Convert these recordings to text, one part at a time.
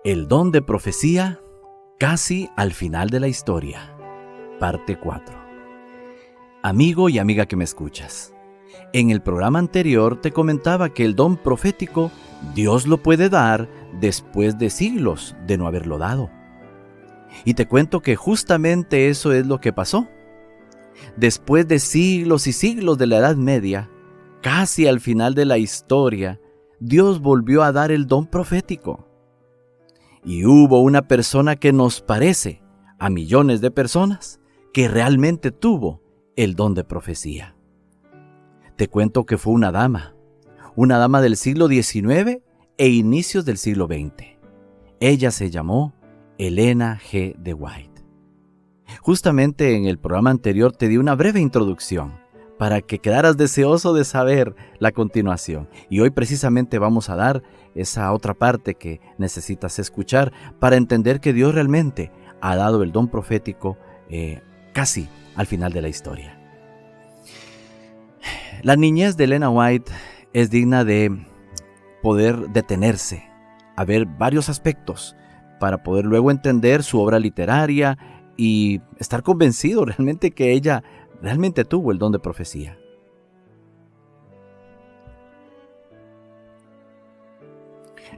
El don de profecía casi al final de la historia. Parte 4. Amigo y amiga que me escuchas, en el programa anterior te comentaba que el don profético Dios lo puede dar después de siglos de no haberlo dado. Y te cuento que justamente eso es lo que pasó. Después de siglos y siglos de la Edad Media, casi al final de la historia, Dios volvió a dar el don profético. Y hubo una persona que nos parece a millones de personas que realmente tuvo el don de profecía. Te cuento que fue una dama del siglo XIX e inicios del siglo XX. Ella se llamó Elena G. de White. Justamente en el programa anterior te di una breve introducción para que quedaras deseoso de saber la continuación. Y hoy precisamente vamos a dar esa otra parte que necesitas escuchar para entender que Dios realmente ha dado el don profético casi al final de la historia. La niñez de Elena White es digna de poder detenerse a ver varios aspectos para poder luego entender su obra literaria y estar convencido realmente que ella realmente tuvo el don de profecía.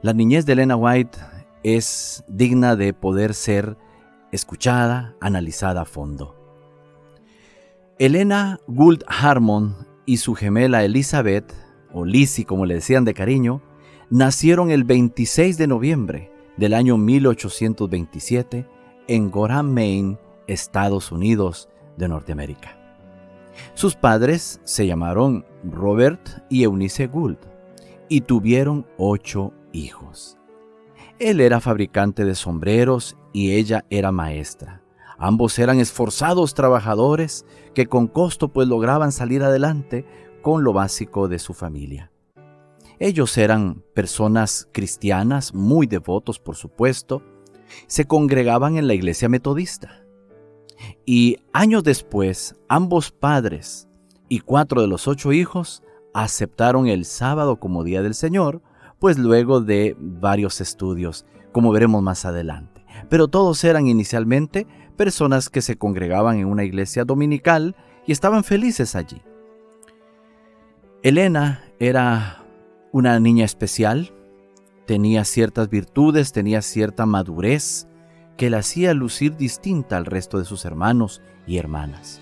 La niñez de Elena White es digna de poder ser escuchada, analizada a fondo. Elena Gould Harmon y su gemela Elizabeth, o Lizzie como le decían de cariño, nacieron el 26 de noviembre del año 1827 en Gorham, Maine, Estados Unidos de Norteamérica. Sus padres se llamaron Robert y Eunice Gould y tuvieron 8 hijos. Él era fabricante de sombreros y ella era maestra. Ambos eran esforzados trabajadores que con costo lograban salir adelante con lo básico de su familia. Ellos eran personas cristianas, muy devotos por supuesto, se congregaban en la iglesia metodista. Y años después, ambos padres y 4 de los 8 hijos aceptaron el sábado como día del Señor, pues luego de varios estudios, como veremos más adelante. Pero todos eran inicialmente personas que se congregaban en una iglesia dominical y estaban felices allí. Elena era una niña especial, tenía ciertas virtudes, tenía cierta madurez que la hacía lucir distinta al resto de sus hermanos y hermanas.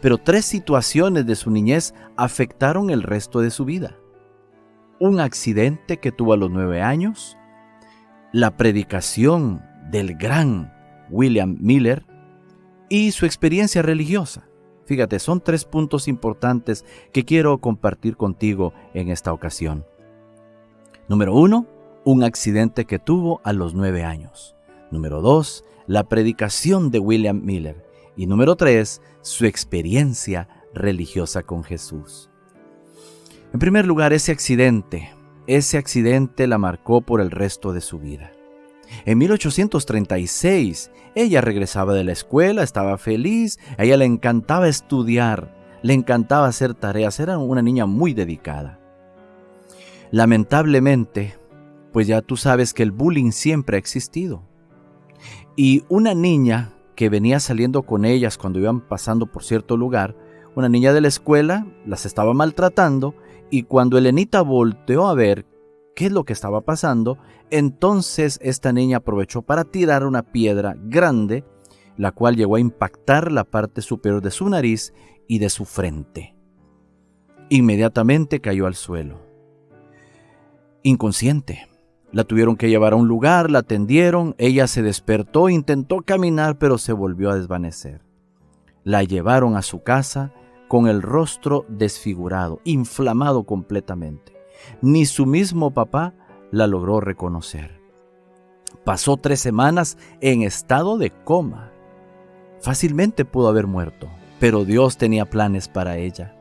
Pero 3 situaciones de su niñez afectaron el resto de su vida. Un accidente que tuvo a los 9 años, la predicación del gran William Miller y su experiencia religiosa. Fíjate, son 3 puntos importantes que quiero compartir contigo en esta ocasión. Número 1, un accidente que tuvo a los 9 años. Número 2, la predicación de William Miller. Y número 3, su experiencia religiosa con Jesús. En primer lugar, ese accidente la marcó por el resto de su vida. En 1836, ella regresaba de la escuela, estaba feliz, a ella le encantaba estudiar, le encantaba hacer tareas, era una niña muy dedicada. Lamentablemente, pues ya tú sabes que el bullying siempre ha existido. Y una niña que venía saliendo con ellas cuando iban pasando por cierto lugar, una niña de la escuela las estaba maltratando y cuando Elenita volteó a ver qué es lo que estaba pasando, entonces esta niña aprovechó para tirar una piedra grande, la cual llegó a impactar la parte superior de su nariz y de su frente. Inmediatamente cayó al suelo. Inconsciente. La tuvieron que llevar a un lugar, la atendieron, ella se despertó, intentó caminar, pero se volvió a desvanecer. La llevaron a su casa con el rostro desfigurado, inflamado completamente. Ni su mismo papá la logró reconocer. Pasó 3 semanas en estado de coma. Fácilmente pudo haber muerto, pero Dios tenía planes para ella.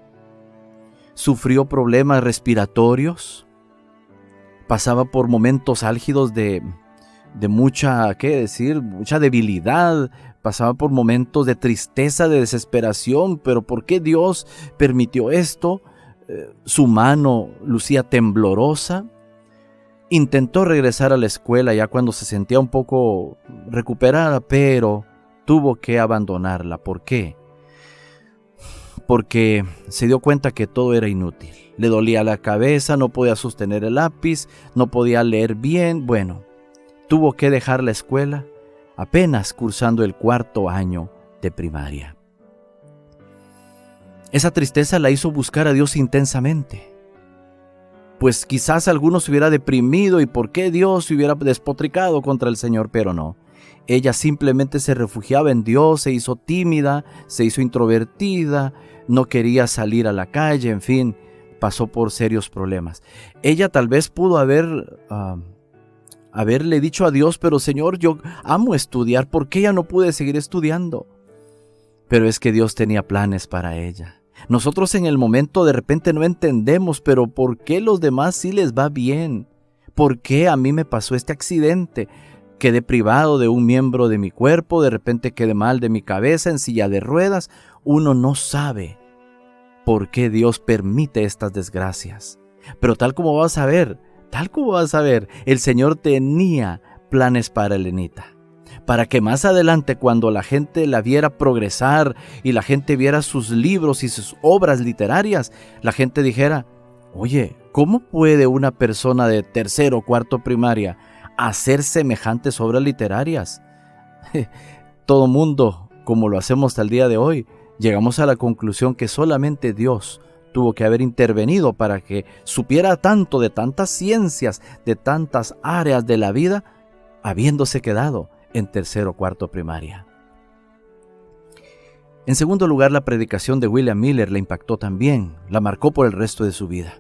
Sufrió problemas respiratorios. Pasaba por momentos álgidos de mucha debilidad. Pasaba por momentos de tristeza, de desesperación. ¿Pero por qué Dios permitió esto? Su mano lucía temblorosa. Intentó regresar a la escuela ya cuando se sentía un poco recuperada, pero tuvo que abandonarla. ¿Por qué? Porque se dio cuenta que todo era inútil. Le dolía la cabeza, no podía sostener el lápiz, no podía leer bien. Bueno, tuvo que dejar la escuela apenas cursando el 4º año de primaria. Esa tristeza la hizo buscar a Dios intensamente. Pues quizás algunos se hubiera deprimido y por qué Dios se hubiera despotricado contra el Señor, pero no. Ella simplemente se refugiaba en Dios, se hizo tímida, se hizo introvertida, no quería salir a la calle, en fin, pasó por serios problemas. Ella tal vez pudo haberle dicho a Dios, pero Señor, yo amo estudiar, ¿por qué ya no pude seguir estudiando? Pero es que Dios tenía planes para ella. Nosotros en el momento de repente no entendemos, pero ¿por qué los demás sí les va bien? ¿Por qué a mí me pasó este accidente? Quedé privado de un miembro de mi cuerpo, de repente quedé mal de mi cabeza, en silla de ruedas. Uno no sabe por qué Dios permite estas desgracias. Pero tal como vas a ver, el Señor tenía planes para Elenita. Para que más adelante, cuando la gente la viera progresar y la gente viera sus libros y sus obras literarias, la gente dijera, oye, ¿cómo puede una persona de 3º o 4º primaria hacer semejantes obras literarias? Todo mundo, como lo hacemos hasta el día de hoy, llegamos a la conclusión que solamente Dios tuvo que haber intervenido para que supiera tanto de tantas ciencias, de tantas áreas de la vida, habiéndose quedado en 3º o 4º primaria. En segundo lugar, la predicación de William Miller la impactó también, la marcó por el resto de su vida.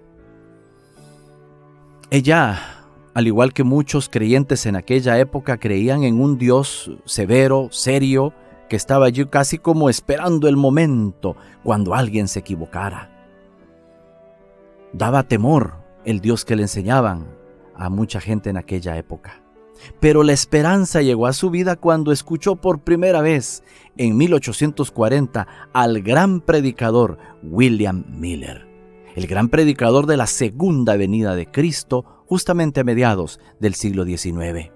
Ella, al igual que muchos creyentes en aquella época, creían en un Dios severo, serio, que estaba allí casi como esperando el momento cuando alguien se equivocara. Daba temor el Dios que le enseñaban a mucha gente en aquella época. Pero la esperanza llegó a su vida cuando escuchó por primera vez, en 1840, al gran predicador William Miller, el gran predicador de la segunda venida de Cristo, justamente a mediados del siglo XIX.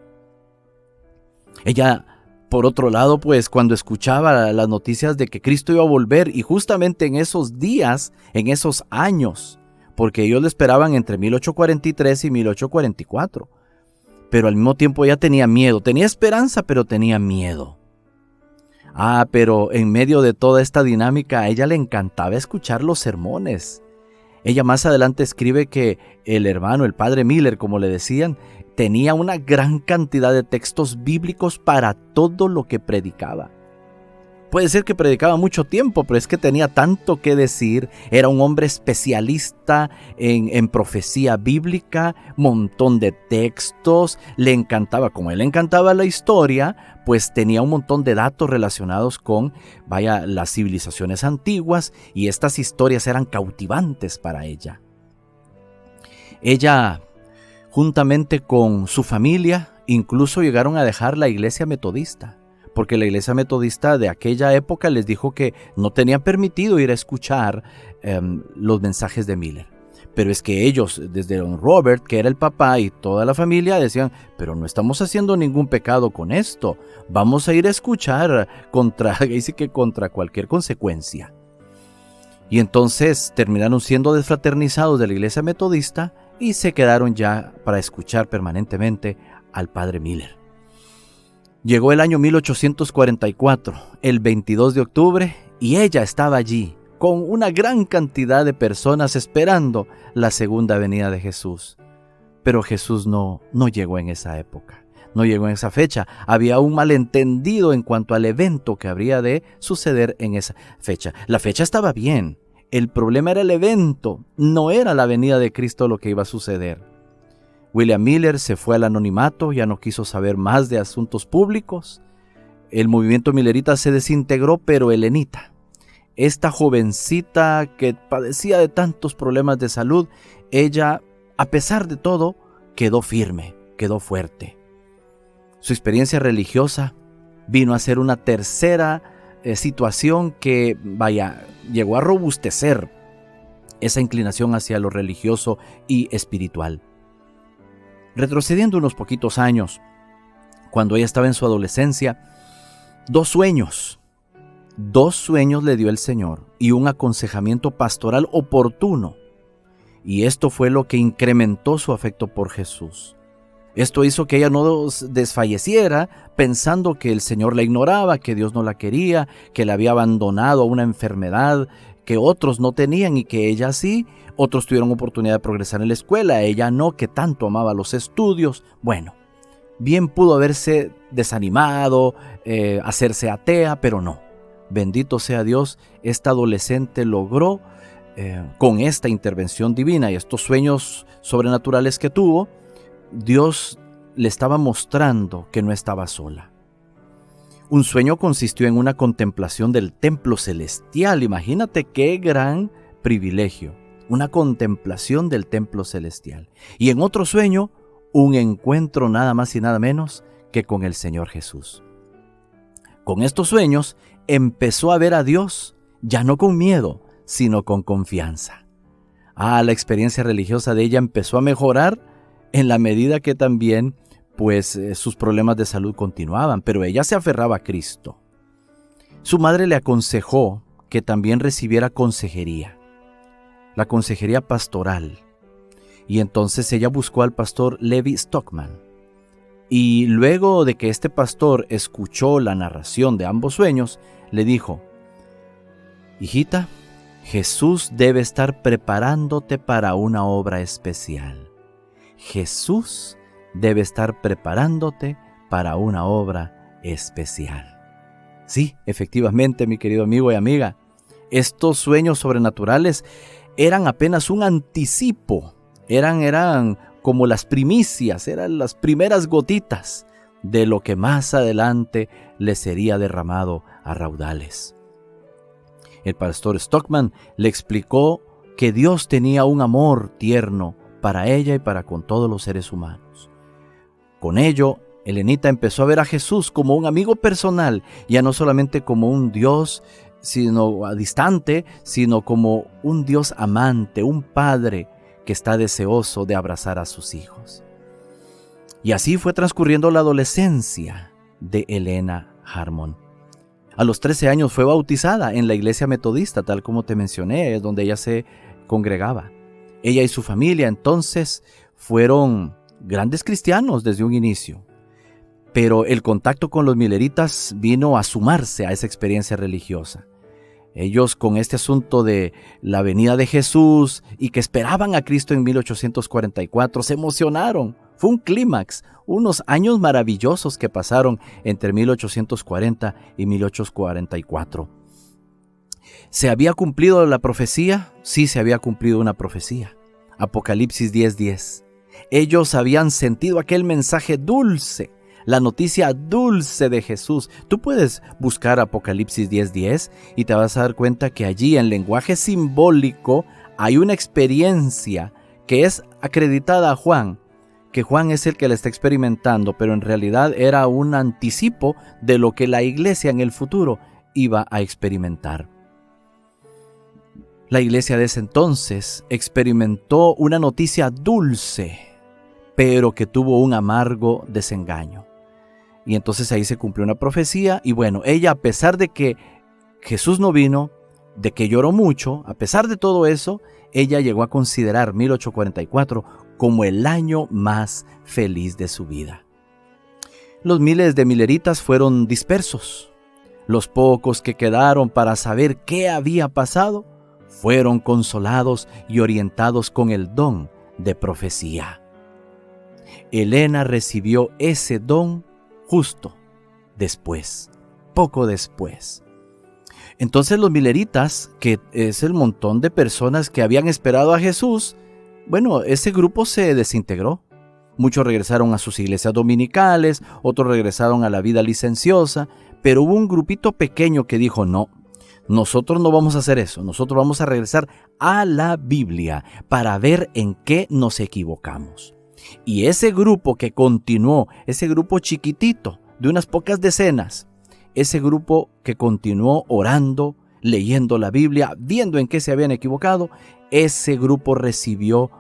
Ella, por otro lado, pues cuando escuchaba las noticias de que Cristo iba a volver, y justamente en esos días, en esos años, porque ellos le esperaban entre 1843 y 1844, pero al mismo tiempo ella tenía miedo, tenía esperanza, pero tenía miedo. Pero en medio de toda esta dinámica, a ella le encantaba escuchar los sermones. Ella más adelante escribe que el hermano, el padre Miller, como le decían, tenía una gran cantidad de textos bíblicos para todo lo que predicaba. Puede ser que predicaba mucho tiempo, pero es que tenía tanto que decir. Era un hombre especialista en profecía bíblica, montón de textos. Le encantaba, como a él le encantaba la historia, pues tenía un montón de datos relacionados con, las civilizaciones antiguas, y estas historias eran cautivantes para ella. Ella, juntamente con su familia, incluso llegaron a dejar la iglesia metodista, porque la iglesia metodista de aquella época les dijo que no tenían permitido ir a escuchar los mensajes de Miller. Pero es que ellos, desde don Robert, que era el papá, y toda la familia decían, pero no estamos haciendo ningún pecado con esto, vamos a ir a escuchar contra cualquier consecuencia. Y entonces terminaron siendo desfraternizados de la iglesia metodista y se quedaron ya para escuchar permanentemente al padre Miller. Llegó el año 1844, el 22 de octubre, y ella estaba allí, con una gran cantidad de personas esperando la segunda venida de Jesús. Pero Jesús no llegó en esa época, no llegó en esa fecha. Había un malentendido en cuanto al evento que habría de suceder en esa fecha. La fecha estaba bien, el problema era el evento, no era la venida de Cristo lo que iba a suceder. William Miller se fue al anonimato, ya no quiso saber más de asuntos públicos. El movimiento millerita se desintegró, pero Elenita, esta jovencita que padecía de tantos problemas de salud, ella, a pesar de todo, quedó firme, quedó fuerte. Su experiencia religiosa vino a ser una tercera situación que, llegó a robustecer esa inclinación hacia lo religioso y espiritual. Retrocediendo unos poquitos años, cuando ella estaba en su adolescencia, dos sueños le dio el Señor y un aconsejamiento pastoral oportuno. Y esto fue lo que incrementó su afecto por Jesús. Esto hizo que ella no desfalleciera pensando que el Señor la ignoraba, que Dios no la quería, que la había abandonado a una enfermedad que otros no tenían y que ella sí. Otros tuvieron oportunidad de progresar en la escuela, ella no, que tanto amaba los estudios. Bueno, bien pudo haberse desanimado, hacerse atea, pero no. Bendito sea Dios, esta adolescente logró, con esta intervención divina y estos sueños sobrenaturales que tuvo, Dios le estaba mostrando que no estaba sola. Un sueño consistió en una contemplación del templo celestial. Imagínate qué gran privilegio. Una contemplación del templo celestial. Y en otro sueño, un encuentro nada más y nada menos que con el Señor Jesús. Con estos sueños empezó a ver a Dios, ya no con miedo, sino con confianza. La experiencia religiosa de ella empezó a mejorar en la medida que también sus problemas de salud continuaban, pero ella se aferraba a Cristo. Su madre le aconsejó que también recibiera consejería, la consejería pastoral. Y entonces ella buscó al pastor Levi Stockman. Y luego de que este pastor escuchó la narración de ambos sueños, le dijo: hijita, Jesús debe estar preparándote para una obra especial. Jesús debe estar preparándote para una obra especial. Sí, efectivamente, mi querido amigo y amiga, estos sueños sobrenaturales eran apenas un anticipo, eran como las primicias, eran las primeras gotitas de lo que más adelante le sería derramado a raudales. El pastor Stockman le explicó que Dios tenía un amor tierno para ella y para con todos los seres humanos. Con ello, Elenita empezó a ver a Jesús como un amigo personal, ya no solamente como un Dios distante, sino como un Dios amante, un padre que está deseoso de abrazar a sus hijos. Y así fue transcurriendo la adolescencia de Elena Harmon. A los 13 años fue bautizada en la iglesia metodista, tal como te mencioné, es donde ella se congregaba. Ella y su familia entonces fueron grandes cristianos desde un inicio. Pero el contacto con los mileritas vino a sumarse a esa experiencia religiosa. Ellos, con este asunto de la venida de Jesús y que esperaban a Cristo en 1844, se emocionaron. Fue un clímax, unos años maravillosos que pasaron entre 1840 y 1844. ¿Se había cumplido la profecía? Sí, se había cumplido una profecía. Apocalipsis 10:10. Ellos habían sentido aquel mensaje dulce, la noticia dulce de Jesús. Tú puedes buscar Apocalipsis 10:10 y te vas a dar cuenta que allí en lenguaje simbólico hay una experiencia que es acreditada a Juan, que Juan es el que la está experimentando, pero en realidad era un anticipo de lo que la iglesia en el futuro iba a experimentar. La iglesia de ese entonces experimentó una noticia dulce, pero que tuvo un amargo desengaño. Y entonces ahí se cumplió una profecía y bueno, ella, a pesar de que Jesús no vino, de que lloró mucho, a pesar de todo eso, ella llegó a considerar 1844 como el año más feliz de su vida. Los miles de mileritas fueron dispersos. Los pocos que quedaron para saber qué había pasado fueron consolados y orientados con el don de profecía. Elena recibió ese don justo después, poco después. Entonces los mileritas, que es el montón de personas que habían esperado a Jesús, bueno, ese grupo se desintegró. Muchos regresaron a sus iglesias dominicales, otros regresaron a la vida licenciosa, pero hubo un grupito pequeño que dijo: no, nosotros no vamos a hacer eso, nosotros vamos a regresar a la Biblia para ver en qué nos equivocamos. Y ese grupo que continuó, ese grupo chiquitito de unas pocas decenas, ese grupo que continuó orando, leyendo la Biblia, viendo en qué se habían equivocado, ese grupo recibió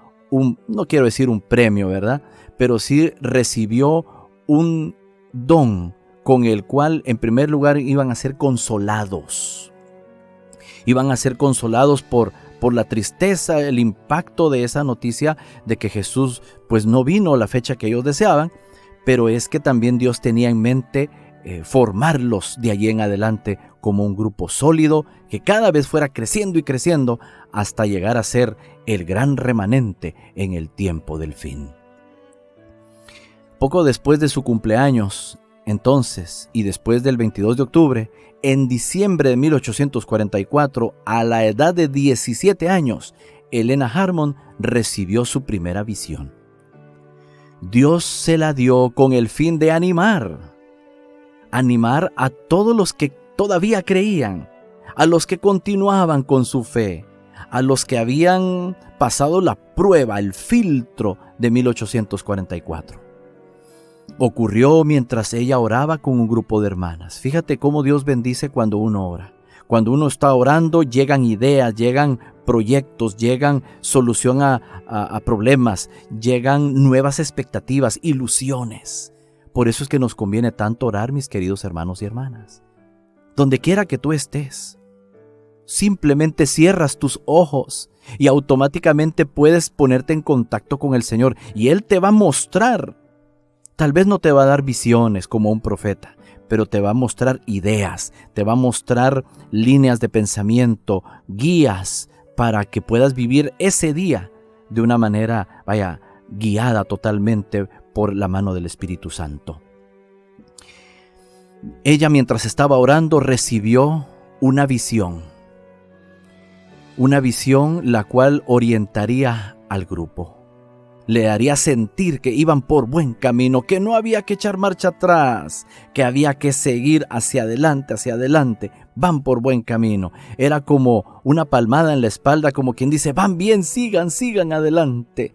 no quiero decir un premio, ¿verdad? pero sí recibió un don con el cual en primer lugar iban a ser consolados. Iban a ser consolados por la tristeza, el impacto de esa noticia de que Jesús pues no vino a la fecha que ellos deseaban, pero es que también Dios tenía en mente formarlos de allí en adelante como un grupo sólido que cada vez fuera creciendo y creciendo hasta llegar a ser el gran remanente en el tiempo del fin. Poco después de su cumpleaños, entonces, y después del 22 de octubre, en diciembre de 1844, a la edad de 17 años, Helena Harmon recibió su primera visión. Dios se la dio con el fin de animar a todos los que todavía creían, a los que continuaban con su fe, a los que habían pasado la prueba, el filtro de 1844. Ocurrió mientras ella oraba con un grupo de hermanas. Fíjate cómo Dios bendice cuando uno ora. Cuando uno está orando, llegan ideas, llegan proyectos, llegan solución a problemas, llegan nuevas expectativas, ilusiones. Por eso es que nos conviene tanto orar, mis queridos hermanos y hermanas. Donde quiera que tú estés, simplemente cierras tus ojos y automáticamente puedes ponerte en contacto con el Señor y Él te va a mostrar. Tal vez no te va a dar visiones como un profeta, pero te va a mostrar ideas, te va a mostrar líneas de pensamiento, guías para que puedas vivir ese día de una manera, guiada totalmente por la mano del Espíritu Santo. Ella, mientras estaba orando, recibió una visión la cual orientaría al grupo. Le haría sentir que iban por buen camino, que no había que echar marcha atrás, que había que seguir hacia adelante, van por buen camino. Era como una palmada en la espalda, como quien dice, van bien, sigan adelante.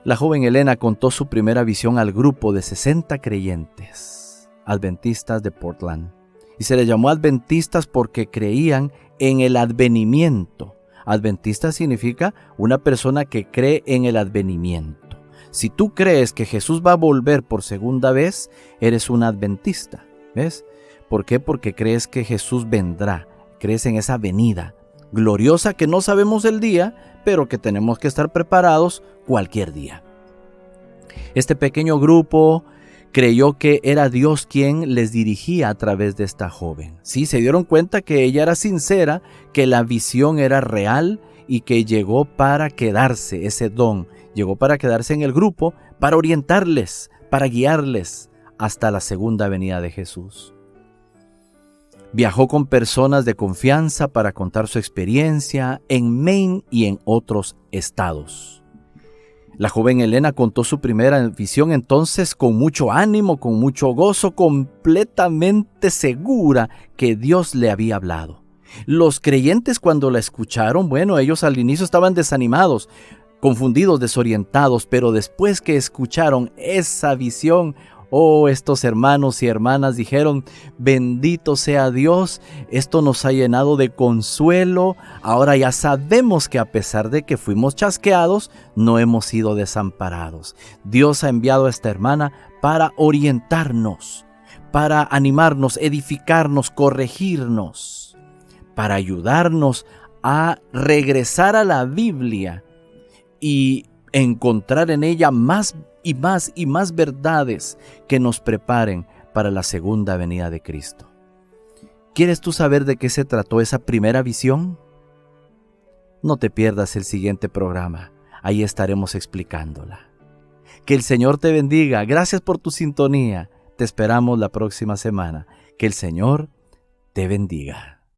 La joven Helena contó su primera visión al grupo de 60 creyentes adventistas de Portland, y se les llamó adventistas porque creían en el advenimiento. Adventista significa una persona que cree en el advenimiento. Si tú crees que Jesús va a volver por segunda vez, eres un adventista. ¿Ves? ¿Por qué? Porque crees que Jesús vendrá. Crees en esa venida gloriosa que no sabemos el día, pero que tenemos que estar preparados cualquier día. Este pequeño grupo creyó que era Dios quien les dirigía a través de esta joven. Sí, se dieron cuenta que ella era sincera, que la visión era real y que llegó para quedarse, ese don, llegó para quedarse en el grupo, para orientarles, para guiarles hasta la segunda venida de Jesús. Viajó con personas de confianza para contar su experiencia en Maine y en otros estados. La joven Helena contó su primera visión entonces con mucho ánimo, con mucho gozo, completamente segura que Dios le había hablado. Los creyentes cuando la escucharon, ellos al inicio estaban desanimados, confundidos, desorientados, pero después que escucharon esa visión, estos hermanos y hermanas dijeron, bendito sea Dios, esto nos ha llenado de consuelo, ahora ya sabemos que a pesar de que fuimos chasqueados, no hemos sido desamparados. Dios ha enviado a esta hermana para orientarnos, para animarnos, edificarnos, corregirnos, para ayudarnos a regresar a la Biblia y encontrar en ella más y más verdades que nos preparen para la segunda venida de Cristo. ¿Quieres tú saber de qué se trató esa primera visión? No te pierdas el siguiente programa, ahí estaremos explicándola. Que el Señor te bendiga, gracias por tu sintonía, te esperamos la próxima semana. Que el Señor te bendiga.